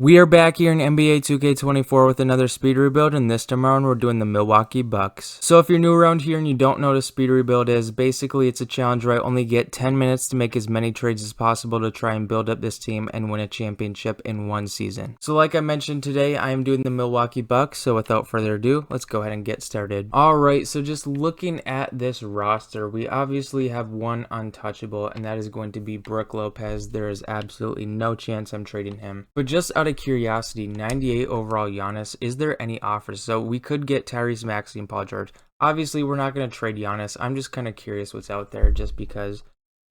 We are back here in NBA 2K24 with another speed rebuild, and this time around we're doing the Milwaukee Bucks. So if you're new around here and you don't know what a speed rebuild is, basically it's a challenge where I only get 10 minutes to make as many trades as possible to try and build up this team and win a championship in one season. So like I mentioned today, I am doing the Milwaukee Bucks, so without further ado, let's go ahead and get started. Alright, so just looking at this roster, we obviously have one untouchable, and that is going to be Brook Lopez. There is absolutely no chance I'm trading him. But just out of curiosity, 98 overall Giannis, is there any offers? So we could get Tyrese Maxey and Paul George. Obviously, we're not going to trade Giannis. I'm just kind of curious what's out there just because,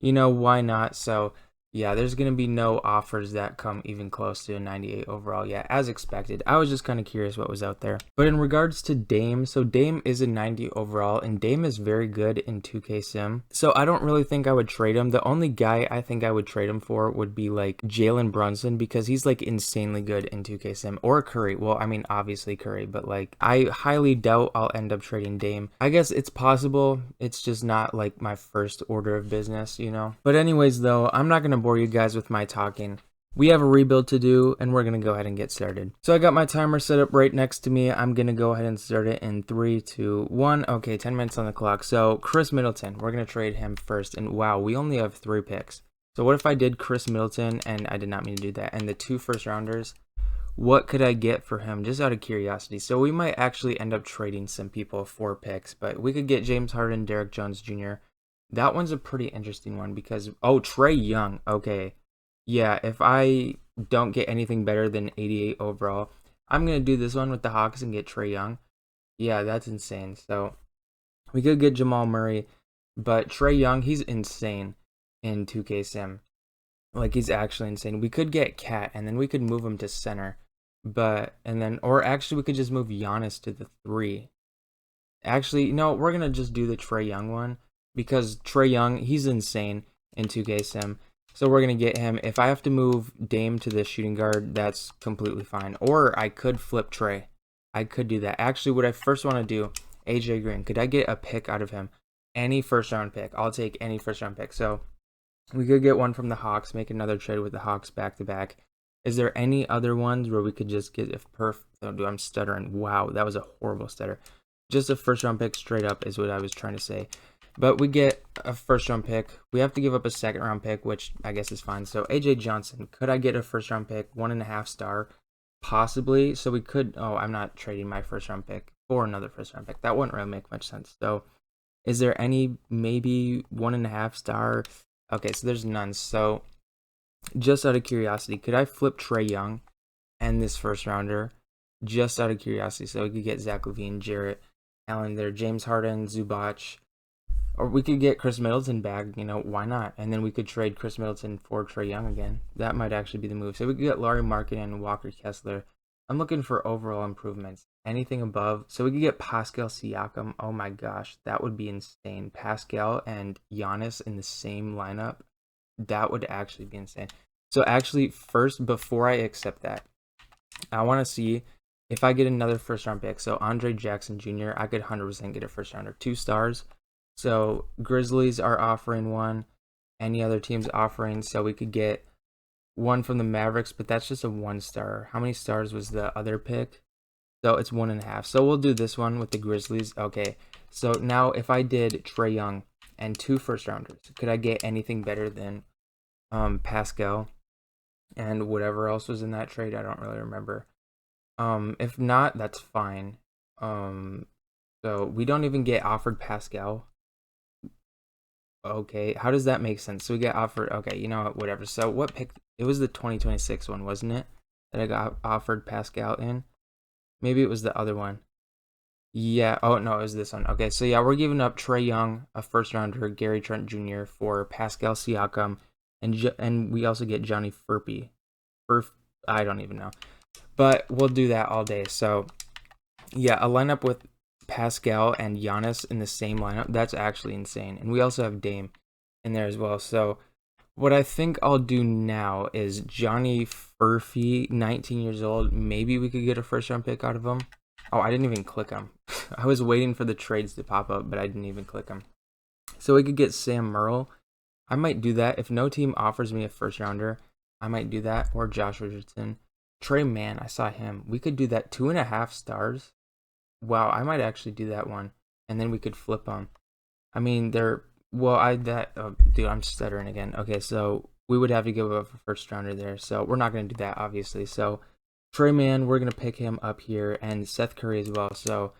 why not? So yeah, there's going to be no offers that come even close to a 98 overall. Yeah, as expected. I was just kind of curious what was out there. But in regards to Dame, so Dame is a 90 overall, and Dame is very good in 2K Sim. So I don't really think I would trade him. The only guy I think I would trade him for would be like Jalen Brunson, because he's like insanely good in 2K Sim. Or Curry. Well, I mean, obviously Curry, but like I highly doubt I'll end up trading Dame. I guess it's possible. It's just not like my first order of business, But anyways, though, I'm not going to bore you guys with my talking. We have a rebuild to do, and we're going to go ahead and get started. So I got my timer set up right next to me. I'm going to go ahead and start it in 3, 2, 1. Okay, 10 minutes on the clock. So Chris Middleton, we're going to trade him first. And wow, we only have 3 picks. So what if I did Chris Middleton, and I did not mean to do that, and the 2 first rounders? What could I get for him, just out of curiosity? So we might actually end up trading some people for picks, but we could get James Harden, Derrick Jones Jr. That one's a pretty interesting one because, oh, Trae Young. Okay. Yeah, if I don't get anything better than 88 overall, I'm going to do this one with the Hawks and get Trae Young. Yeah, that's insane. So we could get Jamal Murray, but Trae Young, he's insane in 2K Sim. Like, he's actually insane. We could get Cat, and then we could move him to center. Or actually, we could just move Giannis to the 3. Actually, no, we're going to just do the Trae Young one. Because Trae Young, he's insane in 2K Sim. So we're going to get him. If I have to move Dame to the shooting guard, that's completely fine. Or I could flip Trae. I could do that. Actually, what I first want to do, AJ Green, could I get a pick out of him? Any first round pick. I'll take any first round pick. So we could get one from the Hawks, make another trade with the Hawks back to back. Is there any other ones where we could just get if oh, dude, I'm stuttering. Wow, that was a horrible stutter. Just a first round pick straight up is what I was trying to say. But we get a first round pick. We have to give up a second round pick, which I guess is fine. So AJ Johnson, could I get a first round pick, 1.5 star? Possibly. So we could, I'm not trading my first round pick for another first round pick. That wouldn't really make much sense. So is there any maybe 1.5 star? Okay, so there's none. So just out of curiosity, could I flip Trae Young and this first rounder? Just out of curiosity. So we could get Zach LaVine, Jarrett Allen there, James Harden, Zubac. Or we could get Chris Middleton back, why not? And then we could trade Chris Middleton for Trae Young again. That might actually be the move. So we could get Larry Markkinen and Walker Kessler. I'm looking for overall improvements. Anything above. So we could get Pascal Siakam. Oh my gosh, that would be insane. Pascal and Giannis in the same lineup. That would actually be insane. So actually, first, before I accept that, I want to see if I get another first round pick. So Andre Jackson Jr., I could 100% get a first rounder. 2 stars. So Grizzlies are offering one. Any other teams offering? So we could get one from the Mavericks, but that's just a 1 star. How many stars was the other pick? So it's 1.5. So we'll do this one with the Grizzlies. Okay. So now if I did Trae Young and 2 first rounders, could I get anything better than Pascal and whatever else was in that trade? I don't really remember. If not, that's fine. So we don't even get offered Pascal. Okay, how does that make sense? So we get offered, okay, you know what, whatever. So what pick? It was the 2026 one, wasn't it? That I got offered Pascal in? Maybe it was the other one. Yeah, oh no, it was this one. Okay, so yeah, we're giving up Trae Young, a first rounder, Gary Trent Jr. for Pascal Siakam, and we also get Johnny Furphy. I don't even know. But we'll do that all day. So yeah, a lineup with Pascal and Giannis in the same lineup, that's actually insane. And we also have Dame in there as well. So what I think I'll do now is Johnny Furphy, 19 years old. Maybe we could get a first round pick out of him. Oh, I didn't even click him. I was waiting for the trades to pop up, but I didn't even click him. So we could get Sam Merle. I might do that. If no team offers me a first rounder, I might do that. Or Josh Richardson. Trey Mann, I saw him. We could do that 2.5 stars. Wow, I might actually do that one, and then we could flip them. I mean, they're well. Oh, dude, I'm stuttering again. Okay, so we would have to give up a first rounder there, so we're not gonna do that, obviously. So Trey Mann, we're gonna pick him up here, and Seth Curry as well. So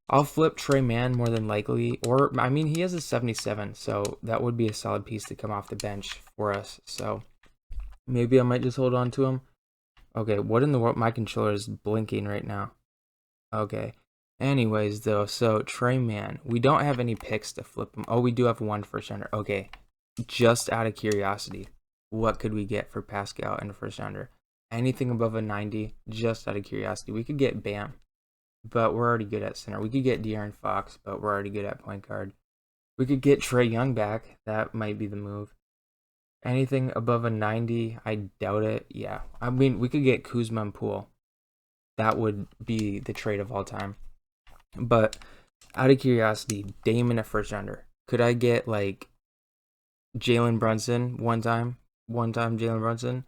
I'll flip Trey Mann more than likely, or I mean, he has a 77, so that would be a solid piece to come off the bench for us. So maybe I might just hold on to him. Okay, what in the world? My controller is blinking right now. Okay. Anyways, though, so Trey Mann, we don't have any picks to flip him. Oh, we do have one first rounder. Okay, just out of curiosity, what could we get for Pascal in a first rounder? Anything above a 90, just out of curiosity. We could get Bam, but we're already good at center. We could get De'Aaron Fox, but we're already good at point guard. We could get Trae Young back. That might be the move. Anything above a 90, I doubt it. Yeah, I mean, we could get Kuzma and Poole. That would be the trade of all time. But out of curiosity, Dame in a first rounder. Could I get like Jalen Brunson one time? One time Jalen Brunson?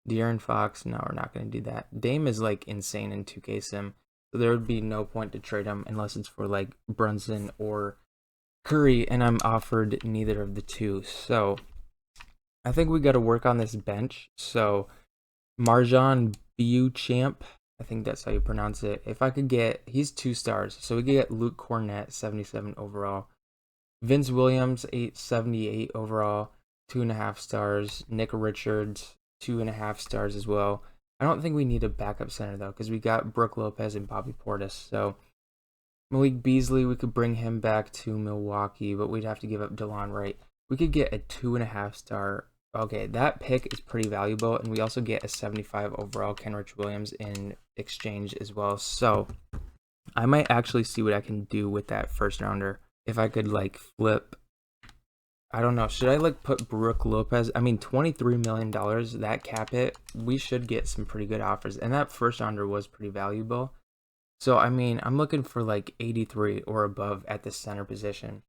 De'Aaron Fox? No, we're not going to do that. Dame is like insane in 2K Sim. So there would be no point to trade him unless it's for like Brunson or Curry. And I'm offered neither of the two. So I think we got to work on this bench. So Marjan Beauchamp. I think that's how you pronounce it. If I could get, he's 2 stars. So we could get Luke Cornett, 77 overall. Vince Williams, 878 overall, 2.5 stars. Nick Richards, 2.5 stars as well. I don't think we need a backup center though, because we got Brook Lopez and Bobby Portis. So Malik Beasley, we could bring him back to Milwaukee, but we'd have to give up DeLon Wright. We could get a 2.5 star. Okay, that pick is pretty valuable, and we also get a 75 overall Kenrich Williams in exchange as well. So I might actually see what I can do with that first rounder. If I could like flip, I don't know, should I like put Brook Lopez? I mean, $23 million, that cap hit, we should get some pretty good offers. And that first rounder was pretty valuable. So, I mean, I'm looking for like 83 or above at the center position.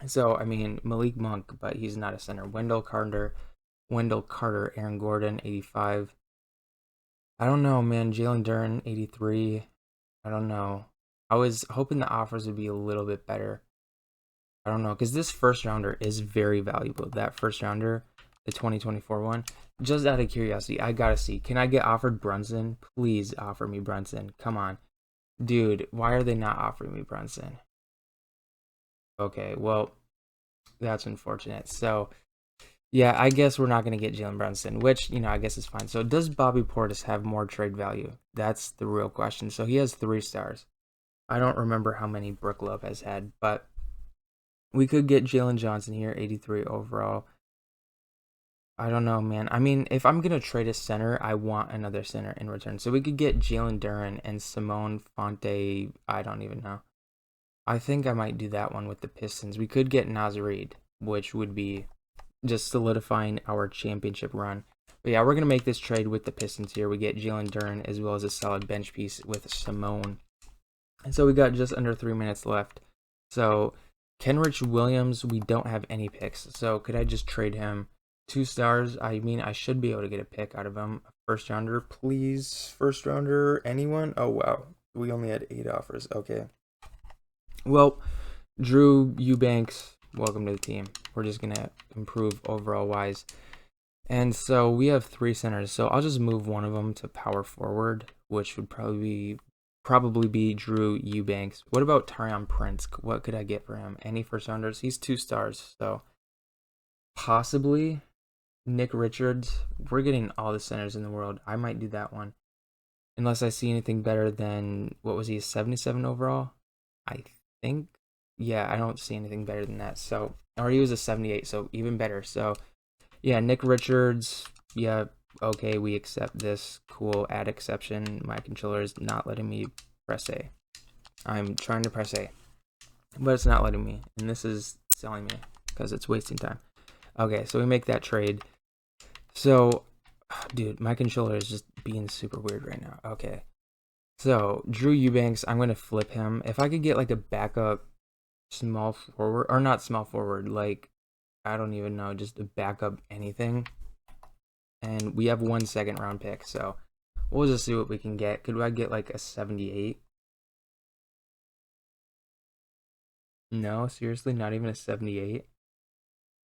So, I mean, Malik Monk, but he's not a center. Wendell Carter, Aaron Gordon, 85. I don't know, man. Jalen Duren, 83. I don't know. I was hoping the offers would be a little bit better. I don't know, because this first rounder is very valuable. That first rounder, the 2024 one. Just out of curiosity, I gotta see. Can I get offered Brunson? Please offer me Brunson. Come on. Dude, why are they not offering me Brunson? Okay, well, that's unfortunate. So, yeah, I guess we're not going to get Jalen Brunson, which, I guess is fine. So, does Bobby Portis have more trade value? That's the real question. So, he has 3 stars. I don't remember how many Brook Lopez had, but we could get Jalen Johnson here, 83 overall. I don't know, man. I mean, if I'm going to trade a center, I want another center in return. So, we could get Jalen Duren and Simone Fonte. I don't even know. I think I might do that one with the Pistons. We could get Naz Reid, which would be just solidifying our championship run. But yeah, we're going to make this trade with the Pistons here. We get Jalen Duren as well as a solid bench piece with Simone. And so we got just under 3 minutes left. So Kenrich Williams, we don't have any picks. So could I just trade him 2 stars? I mean, I should be able to get a pick out of him. First rounder, please. First rounder, anyone? Oh, wow. We only had 8 offers. Okay. Well, Drew Eubanks, welcome to the team. We're just going to improve overall wise. And so we have 3 centers. So I'll just move one of them to power forward, which would probably be Drew Eubanks. What about Taurean Prince? What could I get for him? Any first rounders? He's 2 stars. So possibly Nick Richards. We're getting all the centers in the world. I might do that one. Unless I see anything better than, what was he, a 77 overall? I think, yeah, I don't see anything better than that. So, or he was a 78, so even better. So, yeah, Nick Richards, yeah, okay, we accept this. Cool, add exception. My controller is not letting me press A. I'm trying to press A, but it's not letting me, and this is selling me because it's wasting time. Okay, so we make that trade. So, dude, my controller is just being super weird right now. Okay. So, Drew Eubanks, I'm going to flip him. If I could get like a backup small forward, or not small forward, like, I don't even know, just a backup anything. And we have 1 second round pick. So, We'll just see what we can get. Could I get like a 78? No, seriously, not even a 78?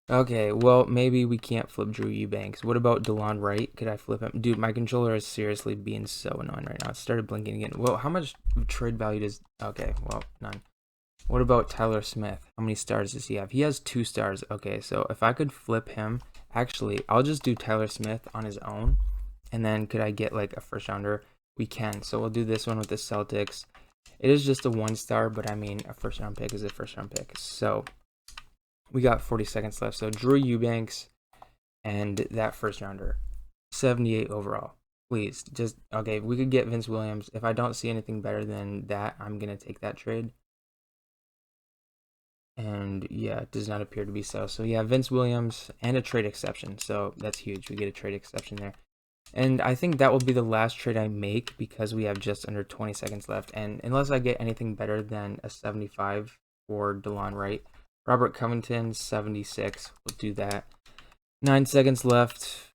Okay, well, maybe we can't flip Drew Eubanks. What about DeLon Wright? Could I flip him? Dude, my controller is seriously being so annoying right now. It started blinking again. Well, how much trade value does... Okay, well, none. What about Tyler Smith? How many stars does he have? He has 2 stars. Okay, so if I could flip him... Actually, I'll just do Tyler Smith on his own. And then could I get like a first rounder? We can. So we'll do this one with the Celtics. It is just a 1 star, but I mean, a first round pick is a first round pick. So... We got 40 seconds left. So Drew Eubanks and that first rounder. 78 overall. Please. Just, okay, if we could get Vince Williams. If I don't see anything better than that, I'm going to take that trade. And yeah, it does not appear to be so. So yeah, Vince Williams and a trade exception. So that's huge. We get a trade exception there. And I think that will be the last trade I make because we have just under 20 seconds left. And unless I get anything better than a 75 for DeLon Wright, Robert Covington, 76. We'll do that. 9 seconds left.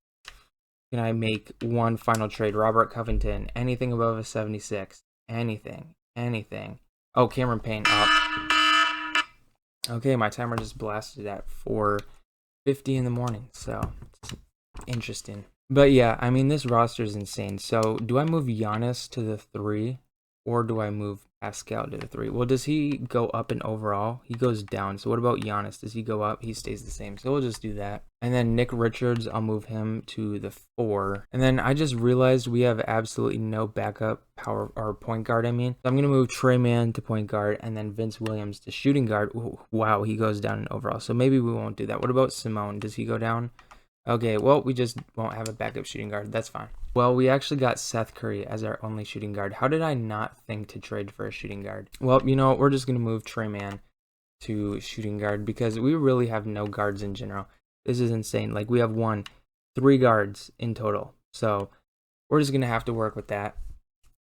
Can I make one final trade? Robert Covington. Anything above a 76. Anything. Anything. Oh, Cameron Payne up. Okay, my timer just blasted at 4:50 in the morning. So, it's interesting. But yeah, I mean, this roster is insane. So, do I move Giannis to the 3? Or do I move Pascal to the 3? Well, does he go up in overall? He goes down. So what about Giannis? Does he go up? He stays the same. So we'll just do that. And then Nick Richards, I'll move him to the 4. And then I just realized we have absolutely no backup power or point guard, I mean. So I'm going to move Trey Mann to point guard and then Vince Williams to shooting guard. Ooh, wow, he goes down in overall. So maybe we won't do that. What about Simone? Does he go down? Okay, well, we just won't have a backup shooting guard. That's fine. Well, we actually got Seth Curry as our only shooting guard. How did I not think to trade for a shooting guard? Well, you know what? We're just going to move Trey Mann to shooting guard because we really have no guards in general. This is insane. Like, we have 3 guards in total. So, we're just going to have to work with that,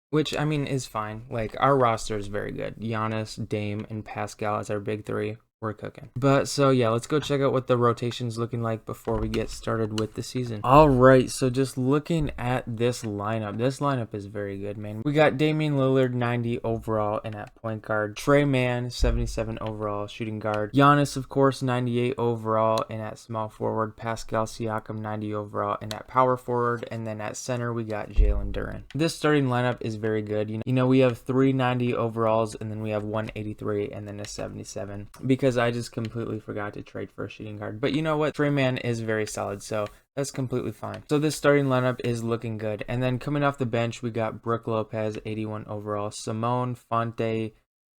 which, I mean, is fine. Like, our roster is very good. Giannis, Dame, and Pascal as our big 3. We're cooking. But so yeah, let's go check out what the rotation's looking like before we get started with the season. All right, so just looking at this lineup is very good, man. We got Damian Lillard 90 overall and at point guard, Trey Mann 77 overall shooting guard, Giannis of course 98 overall and at small forward, Pascal Siakam 90 overall and at power forward, and then at center we got Jalen Duren. This starting lineup is very good. You know we have 390 overalls and then we have 183 and then a 77 because I just completely forgot to trade for a shooting guard. But you know what? Trey Mann is very solid, so that's completely fine. So this starting lineup is looking good. And then coming off the bench, we got Brook Lopez, 81 overall. Simone Fonte,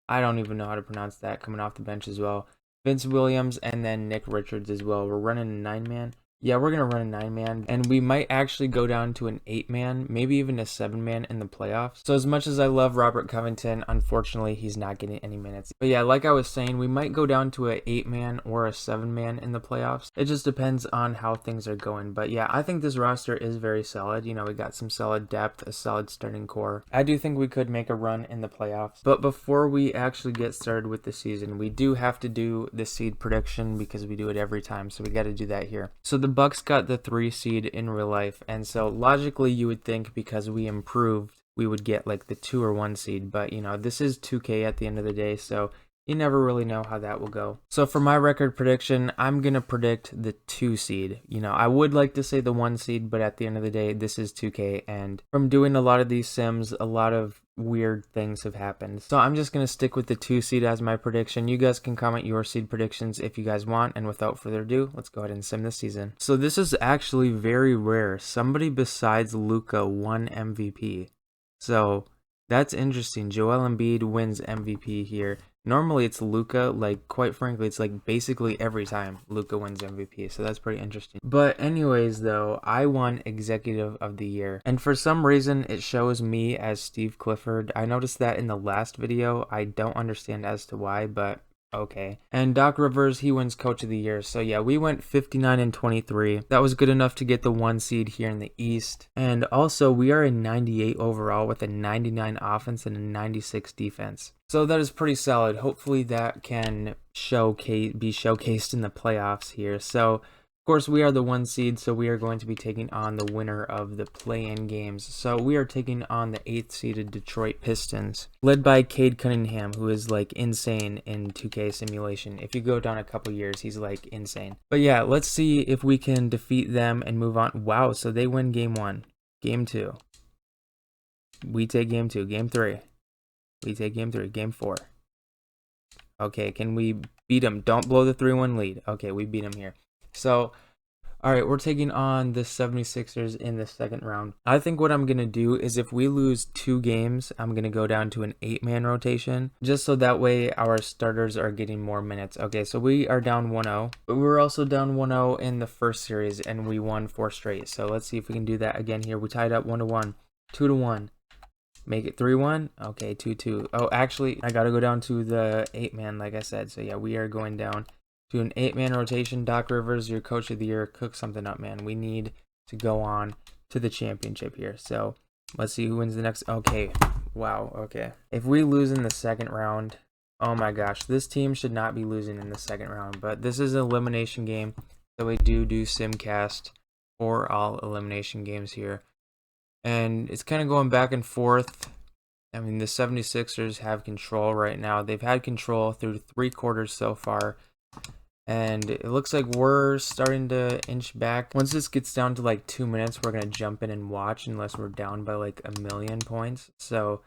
I don't even know how to pronounce that, coming off the bench as well. Vince Williams, and then Nick Richards as well. We're running a 9-man. Yeah, we're going to run a 9-man, and we might actually go down to an 8-man, maybe even a 7-man in the playoffs. So as much as I love Robert Covington, unfortunately, he's not getting any minutes. But yeah, like I was saying, we might go down to an 8-man or a 7-man in the playoffs. It just depends on how things are going. But yeah, I think this roster is very solid. You know, we got some solid depth, a solid starting core. I do think we could make a run in the playoffs. But before we actually get started with the season, we do have to do the seed prediction because we do it every time. So we got to do that here. So the Bucks got the 3 seed in real life, and so logically you would think because we improved we would get like the 2 or 1 seed, but you know this is 2K at the end of the day, so you never really know how that will go. So for my record prediction, I'm gonna predict the 2 seed. You know, I would like to say the 1 seed, but at the end of the day this is 2K, and from doing a lot of these sims, a lot of weird things have happened. So I'm just going to stick with the 2 seed as my prediction. You guys can comment your seed predictions if you guys want. And without further ado, let's go ahead and sim this season. So this is actually very rare. Somebody besides Luka won MVP. So that's interesting. Joel Embiid wins MVP here. Normally it's Luka, like quite frankly, it's like basically every time Luka wins MVP, so that's pretty interesting. But anyways though, I won Executive of the Year, and for some reason it shows me as Steve Clifford. I noticed that in the last video. I don't understand as to why, but okay. And Doc Rivers, he wins Coach of the Year. So yeah, we went 59-23. That was good enough to get the 1 seed here in the East. And also, we are a 98 overall with a 99 offense and a 96 defense. So that is pretty solid. Hopefully that can be showcased in the playoffs here. So course, we are the 1 seed, so we are going to be taking on the winner of the play-in games. So we are taking on the 8th seeded Detroit Pistons, led by Cade Cunningham, who is like insane in 2K simulation. If you go down a couple years, he's like insane. But yeah, let's see if we can defeat them and move on. Wow, so they win game 1. Game 2. We take game 2. Game 3. We take game 3. Game 4. Okay, can we beat them? Don't blow the 3-1 lead. Okay, we beat them here. So, all right, we're taking on the 76ers in the second round. I think what I'm going to do is if we lose 2 games, I'm going to go down to an 8-man rotation, just so that way our starters are getting more minutes. Okay, so we are down 1-0, but we were also down 1-0 in the first series, and we won 4 straight. So let's see if we can do that again here. We tied up 1-1, 2-1. Make it 3-1. Okay, 2-2. Oh, actually, I got to go down to the 8-man, like I said. So, yeah, we are going down to an 8-man rotation. Doc Rivers, your coach of the year. Cook something up, man. We need to go on to the championship here. So, let's see who wins the next. Okay. Wow. Okay. If we lose in the second round, oh, my gosh. This team should not be losing in the second round. But this is an elimination game. So, we do Simcast for all elimination games here. And it's kind of going back and forth. I mean, the 76ers have control right now. They've had control through 3 quarters so far. And it looks like we're starting to inch back. Once this gets down to like 2 minutes, we're going to jump in and watch unless we're down by like 1,000,000 points. So,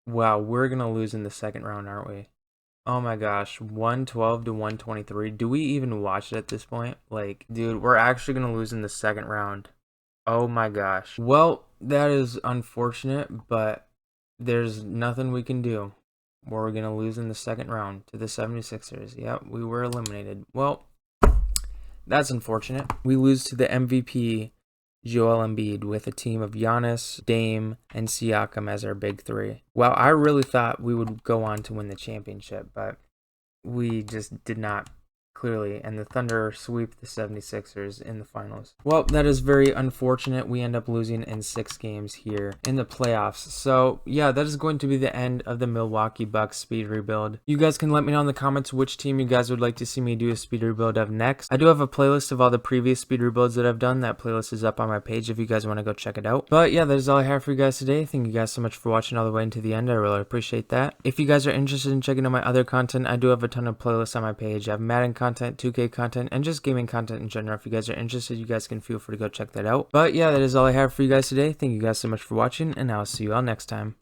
wow, we're going to lose in the second round, aren't we? Oh my gosh, 112 to 123. Do we even watch it at this point? Like, dude, we're actually going to lose in the second round. Oh my gosh. Well, that is unfortunate, but there's nothing we can do. We're going to lose in the second round to the 76ers. Yep, we were eliminated. Well, that's unfortunate. We lose to the MVP, Joel Embiid, with a team of Giannis, Dame, and Siakam as our big 3. Well, I really thought we would go on to win the championship, but we just did not. Clearly, and the Thunder sweep the 76ers in the finals. Well, that is very unfortunate. We end up losing in 6 games here in the playoffs. So, yeah, that is going to be the end of the Milwaukee Bucks speed rebuild. You guys can let me know in the comments which team you guys would like to see me do a speed rebuild of next. I do have a playlist of all the previous speed rebuilds that I've done. That playlist is up on my page if you guys want to go check it out. But, yeah, that is all I have for you guys today. Thank you guys so much for watching all the way into the end. I really appreciate that. If you guys are interested in checking out my other content, I do have a ton of playlists on my page. I have Madden content, 2K content, and just gaming content in general. If you guys are interested, you guys can feel free to go check that out. But yeah, that is all I have for you guys today. Thank you guys so much for watching, and I'll see you all next time.